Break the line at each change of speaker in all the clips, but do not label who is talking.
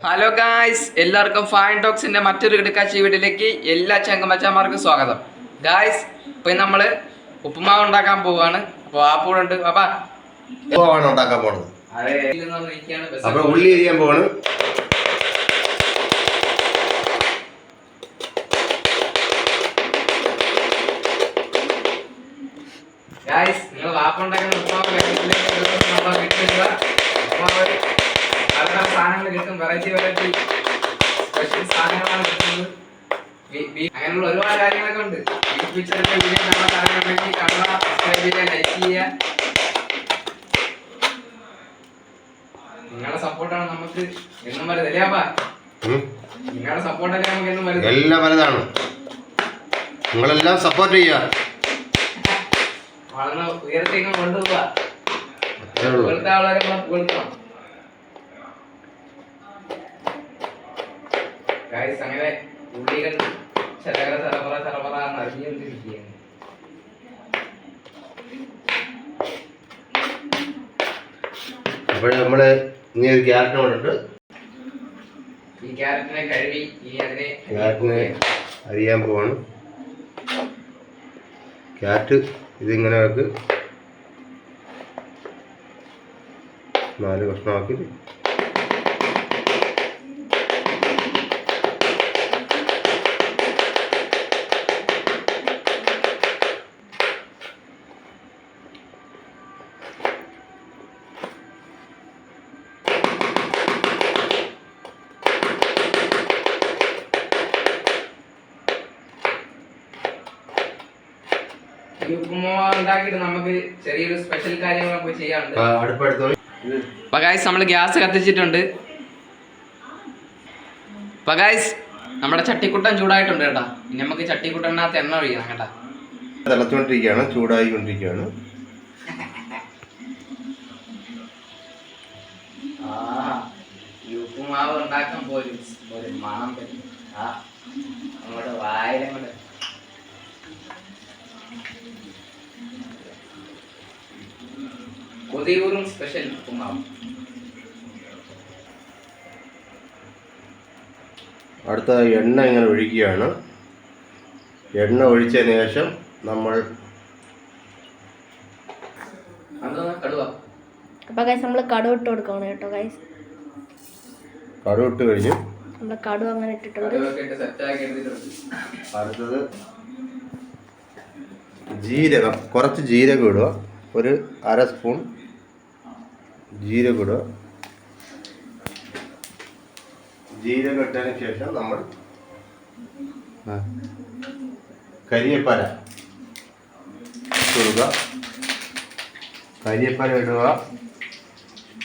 Hello guys, എല്ലാവർക്കും fine ടോക്സിന്റെ മറ്റൊരു കിടക്കാച്ചി വീട്ടിലേക്ക് എല്ലാ ചങ്കമച്ചന്മാർക്കും സ്വാഗതം. ഗായ്സ്, ഇപ്പൊ നമ്മള് ഉപ്പുമാവ് ഉണ്ടാക്കാൻ പോവാണ്. അപ്പൊ ആപ്പൂടുണ്ട് പാപ്പാ
ഉണ്ടാക്കാൻ പോണത്. അപ്പൊ ഉള്ളി അരിയാൻ പോവാണ്.
ഗായ്സ്, നിങ്ങൾ വാപ്പ ഉണ്ടാക്കുന്ന ഉപ്പുമാവ് സാധനങ്ങൾ കിട്ടും. വെറൈറ്റി സ്പെഷ്യൽ സാധനങ്ങളാണ് കിട്ടുന്നത്. അങ്ങനെയുള്ള ഒരുപാട് കാര്യങ്ങളൊക്കെ ഉണ്ട്. വീഡിയോ കാണാൻ താല്പര്യമുണ്ടെങ്കിൽ കാണുക, സബ്സ്ക്രൈബ് ചെയ്യുക, ലൈക്ക് ചെയ്യുക. നിങ്ങളുടെ സപ്പോർട്ടാണ് നമുക്ക് എന്നും വലുത് അല്ലേ അപ്പാ? നിങ്ങളുടെ സപ്പോർട്ടല്ലേ നമുക്ക് എന്നും വലുത്.
എല്ലാം വലുതാണ്. നിങ്ങളെല്ലാം സപ്പോർട്ട് ചെയ്യുക.
വളർന്ന് ഉയരത്തേക്ക് കൊണ്ടുപോവുക. വെളുത്ത ആളെ വെളുക്കണം. അങ്ങനെ ഉള്ളികൾ ചരപറ അറിഞ്ഞുകൊണ്ടിരിക്കുകയാണ്.
അപ്പോൾ നമ്മള് ഇനി ഒരു ക്യാരറ്റ് കൊണ്ടുണ്ട്.
ഈ ക്യാരറ്റിനെ കഴുകി
ക്യാരറ്റിനെ അരിയാൻ പോവാണ്. ക്യാരറ്റ് ഇതിങ്ങനെ വെക്ക് 4 കഷ്ണമാക്കി
ഉണ്ടാക്കിയിട്ട് നമുക്ക് ചെറിയൊരു സ്പെഷ്യൽ കാര്യങ്ങൾ പോയി ചെയ്യാറുണ്ട്.
അപ്പൊ
ഗായ്സ്, നമ്മൾ ഗ്യാസ് കത്തിച്ചിട്ടുണ്ട്. അപ്പൊ ഗായ്സ്, നമ്മുടെ ചട്ടിക്കുട്ടൻ ചൂടായിട്ടുണ്ട് കേട്ടാ. ഇനി നമുക്ക് ചട്ടിക്കുട്ടനകത്ത് എണ്ണ ഒഴിക്കണം കേട്ടാ.
തിളച്ചുകൊണ്ടിരിക്കുകയാണ്, ചൂടായിക്കൊണ്ടിരിക്കുകയാണ്.
ഉപ്പുമാവ് ഉണ്ടാക്കാൻ പോലും ഒരു മണം പറ്റും. അങ്ങോട്ട് വായിലും കൊണ്ട് കൊതിയൂറും സ്പെഷ്യൽ ഉപ്പുമാവ്.
അടുത്ത എണ്ണ ഇങ്ങനെ ഒഴിക്കുകയാണ്. എണ്ണ ഒഴിച്ചതിന് ശേഷം നമ്മൾ
കടുവ് ഇട്ട് കൊടുക്കണം കേട്ടോ ഗൈസ്.
കടുവ് ഇട്ട് കഴിഞ്ഞു.
നമ്മൾ കടുവ് അങ്ങനെ ഇട്ടിട്ടുണ്ട്.
അടുത്തത് ജീരകം, കുറച്ച് ജീരകം ഇടുക. ഒരു 1/2 സ്പൂൺ ജീരകം ഇടുക. ജീരകം ഇട്ടതിന് ശേഷം നമ്മൾ കരിയേപ്പാല ഇടുക. കരിയേപ്പാല ഇടുക.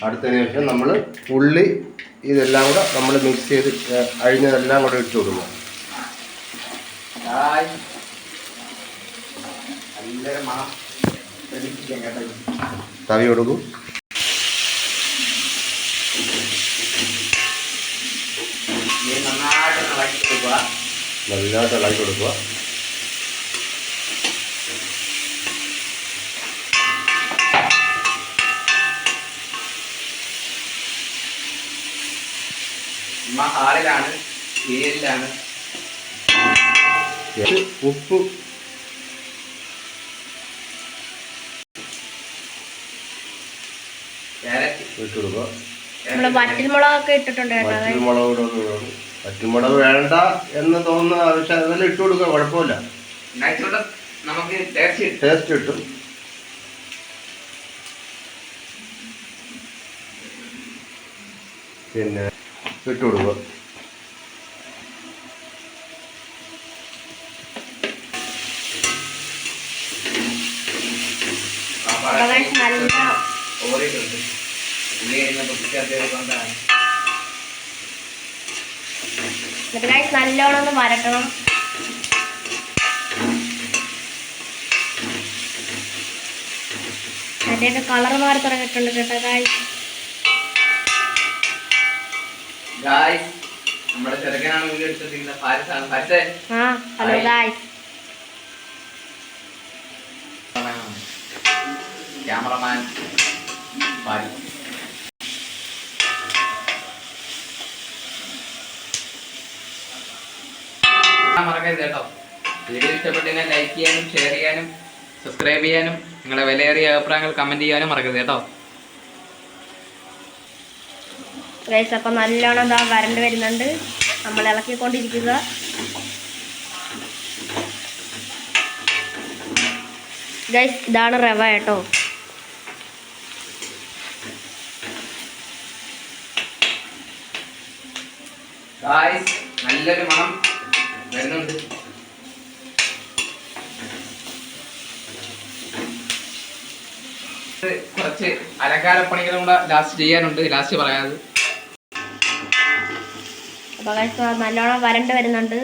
അടുത്തതിന് ശേഷം നമ്മൾ ഉള്ളി ഇതെല്ലാം കൂടെ നമ്മൾ മിക്സ് ചെയ്ത് അഴിഞ്ഞതെല്ലാം കൂടെ ഇട്ട് കൊടുക്കുക. തവി കൊടുക്കും. നല്ലതായിട്ട് ഇളക്കി കൊടുക്കുക.
ഹാളിലാണ്, സീരിയലിലാണ്.
ഉപ്പ് ഇട്ട് കൊടുക്കുക.
വറ്റൽമുളകൊക്കെ ഇട്ടിട്ടുണ്ട്.
വറ്റൽമുളക് വേണ്ട എന്ന് തോന്നുന്ന ആവശ്യം അതെല്ലാം ഇട്ട് കൊടുക്കുക, കുഴപ്പമില്ല.
നമുക്ക്
ടേസ്റ്റ് കിട്ടും. പിന്നെ ഇട്ട് കൊടുക്കുക.
നല്ലോണം ഒന്ന് വരട്ടണം. അതിന്റെ കളർ മാറി തുടങ്ങിയിട്ടുണ്ട് കേട്ടോ
ഗായ്സ്. നമ്മുടെ ചെറുക്കനാണ് വീഡിയോ എടുത്തിരിക്കുന്നത്.
Hello guys.
ക്യാമറമാൻ പാരി. മറക്കരുത് കേട്ടോ. വീഡിയോ ഇഷ്ടപ്പെട്ടതിനെ ലൈക്ക് ചെയ്യാനും ഷെയർ ചെയ്യാനും സബ്സ്ക്രൈബ് ചെയ്യാനും നിങ്ങളെ വിലയേറിയ അഭിപ്രായങ്ങൾ കമൻറ്റ് ചെയ്യാനും മറക്കരുത് കേട്ടോ.
ഗൈസ് അപ്പം നല്ലോണം ഇതാ വരണ്ട് വരുന്നുണ്ട്. നമ്മൾ ഇളക്കിക്കൊണ്ടിരിക്കുക. ഗൈസ് ഇതാണ് റവ കേട്ടോ.
ഗായ്സ് നല്ലൊരു മണം വരുന്നുണ്ട്. കുറച്ച് അലങ്കാരപ്പണികളും കൂടെ ലാസ്റ്റ് ചെയ്യാനുണ്ട്. ലാസ്റ്റ് പറയാത്.
അപ്പോൾ ഗൈസ് നല്ലോണം വരണ്ട് വരുന്നുണ്ട്.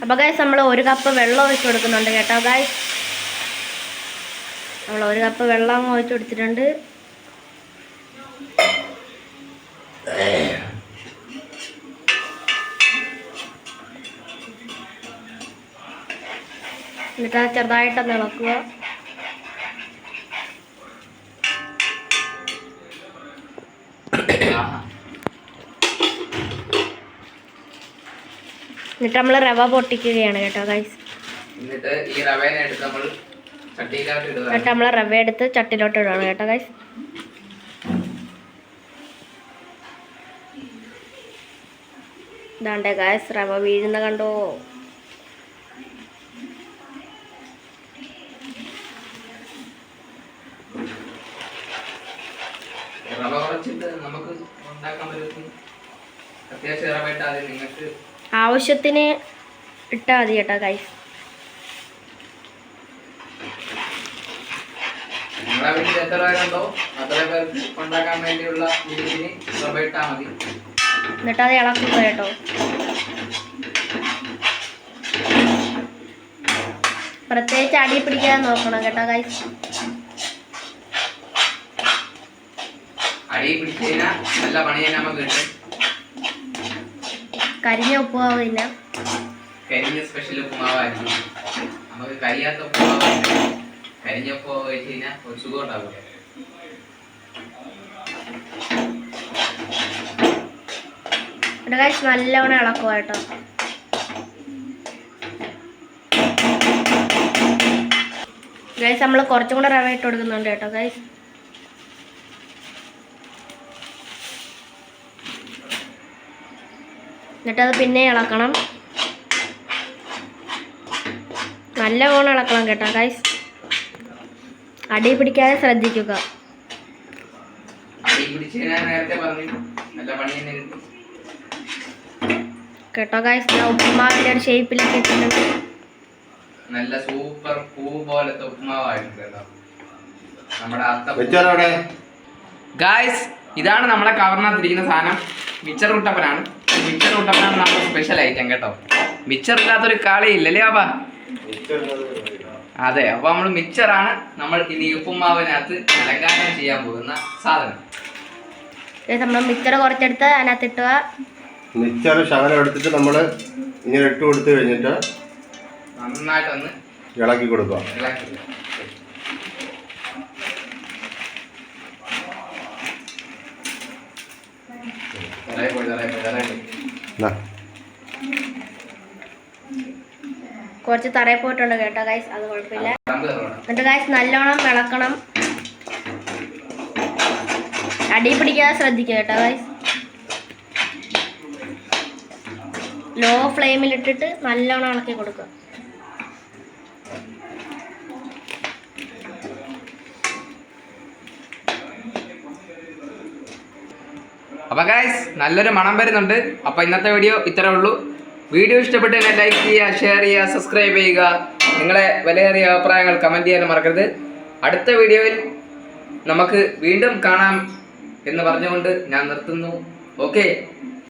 അപ്പോൾ ഗൈസ് നമ്മൾ 1 കപ്പ് വെള്ളം ഒഴിച്ച് കൊടുക്കുന്നുണ്ട് കേട്ടോ ഗൈസ്. നമ്മൾ 1 കപ്പ് വെള്ളം ഒഴിച്ച് കൊടുത്തിട്ടുണ്ട്. എന്നിട്ട് ചെറുതായിട്ടൊന്ന് ഇളക്കുക. എന്നിട്ട് നമ്മൾ റവ പൊട്ടിക്കുകയാണ് കേട്ടോ ഗൈസ്.
എന്നിട്ട് ഈ റവേനെ എടുത്ത് നമ്മൾ ചട്ടിയിലോട്ട് ഇടുക.
എന്നിട്ട് നമ്മൾ റവ എടുത്ത് ചട്ടിയിലോട്ട് ഇടുകയാണ് കേട്ടോ ഗൈസ്. ഇതാണ്ടേ ഗൈസ് റവ വീഴുന്ന കണ്ടോ.
റവ കുറച്ചിട്ട് നമുക്ക് ഉണ്ടാക്കാൻ പറ്റും. അത്യാവശ്യം റവ ഇട്ടാൽ നിങ്ങൾക്ക്
ആവശ്യത്തിന് ഇട്ടാൽ മതി കേട്ടോ ഗൈസ്.
നിങ്ങളുടെ വീട്ടിൽ എത്ര പേരുണ്ടോ അത്ര പേർക്ക് ഉണ്ടാക്കാൻ വേണ്ടിയുള്ള രീതിയിൽ റവ ഇട്ടാൽ മതി.
എന്നിട്ട് അത് ഇളക്കുക കേട്ടോ. പ്രത്യേകിച്ച് അടി പിടിക്കാതെ നോക്കണം കേട്ടോ ഗൈസ്.
അടി പിടിച്ചു കഴിഞ്ഞാൽ നല്ല പണി തന്നെ നമുക്ക് കിട്ടും.
കരിഞ്ഞ ഉപ്പുമാവില്ല,
കരിഞ്ഞ സ്പെഷ്യൽ ഉപ്പുമാവായിരിക്കും. നമുക്ക് കരിയാത്ത ഉപ്പുമാവ് കരിഞ്ഞ ഉപ്പുമാവ് കഴിച്ച് കഴിഞ്ഞാൽ ഒരു സുഖം ഉണ്ടാവില്ല.
എന്നിട്ട് ഗൈസ് നല്ലവണ്ണം ഇളക്കുക കേട്ടോ. ഗൈസ് നമ്മൾ കുറച്ചും കൂടെ റവ ഇട്ട് കൊടുക്കുന്നുണ്ട് കേട്ടോ ഗൈസ്. എന്നിട്ടത് പിന്നെ ഇളക്കണം. നല്ലവണ്ണം ഇളക്കണം കേട്ടോ ഗൈസ്. അടി പിടിക്കാതെ ശ്രദ്ധിക്കുക
അടി പിടിച്ച് ഞാൻ നേരത്തെ പറഞ്ഞു നല്ല പണി തന്നെ കിട്ടും
കേട്ടോ ഗൈസ്. ഞാൻ ഉപ്പുമാവിൻ്റെ ഒരു ഷേപ്പിലൊക്കെ ഇട്ടിട്ടുണ്ട്.
നല്ല സൂപ്പർ പൂ പോലത്തെ ഉപ്പുമാവായിട്ടുണ്ട് കേട്ടോ നമ്മുടെ ഗായ്സ്. ഇതാണ് നമ്മളെ കവറിനകത്തിരിക്കുന്ന സാധനം. മിച്ചർ കുട്ടപ്പനാണ്. മിച്ചർ കുട്ടപ്പനാണ് നമ്മുടെ സ്പെഷ്യൽ ഐറ്റം കേട്ടോ. മിച്ചർ ഇല്ലാത്തൊരു കളിയില്ലല്ലേ അപ്പാ? അതെ, അപ്പൊ നമ്മൾ മിച്ചറാണ് നമ്മൾ ഇനി ഉപ്പുമാവിനകത്ത് അലങ്കാരം ചെയ്യാൻ പോകുന്ന സാധനം.
നമ്മൾ മിച്ചർ കുറച്ചെടുത്ത് അതിനകത്ത് ഇട്ടുക.
മിച്ചർ ശകലം എടുത്തിട്ട് നമ്മൾ ഇങ്ങനെ ഇട്ട് കൊടുത്തു കഴിഞ്ഞിട്ട്
നന്നായിട്ടൊന്ന്
ഇളക്കി കൊടുക്കുക.
കുറച്ച് തറയിൽ പോയിട്ടുണ്ട് കേട്ടോ ഗൈസ്. അത് കുഴപ്പമില്ല. എന്നിട്ട് ഗൈസ് നല്ലോണം ഇളക്കണം. അടി പിടിക്കാതെ ശ്രദ്ധിക്കുക കേട്ടോ ഗൈസ്. ലോ ഫ്ലെയിമിലിട്ടിട്ട് നല്ലോണം ഇളക്കി കൊടുക്കുക.
അപ്പൊ ഗൈസ് നല്ലൊരു മണം വരുന്നുണ്ട്. അപ്പൊ ഇന്നത്തെ വീഡിയോ ഇത്രേ ഉള്ളൂ. വീഡിയോ ഇഷ്ടപ്പെട്ടെങ്കിൽ ലൈക്ക് ചെയ്യുക, ഷെയർ ചെയ്യുക, സബ്സ്ക്രൈബ് ചെയ്യുക. നിങ്ങളെ വിലയേറിയ അഭിപ്രായങ്ങൾ കമൻറ്റ് ചെയ്യാനും മറക്കരുത്. അടുത്ത വീഡിയോയിൽ നമുക്ക് വീണ്ടും കാണാം എന്ന് പറഞ്ഞുകൊണ്ട് ഞാൻ നിർത്തുന്നു. ഓക്കെ.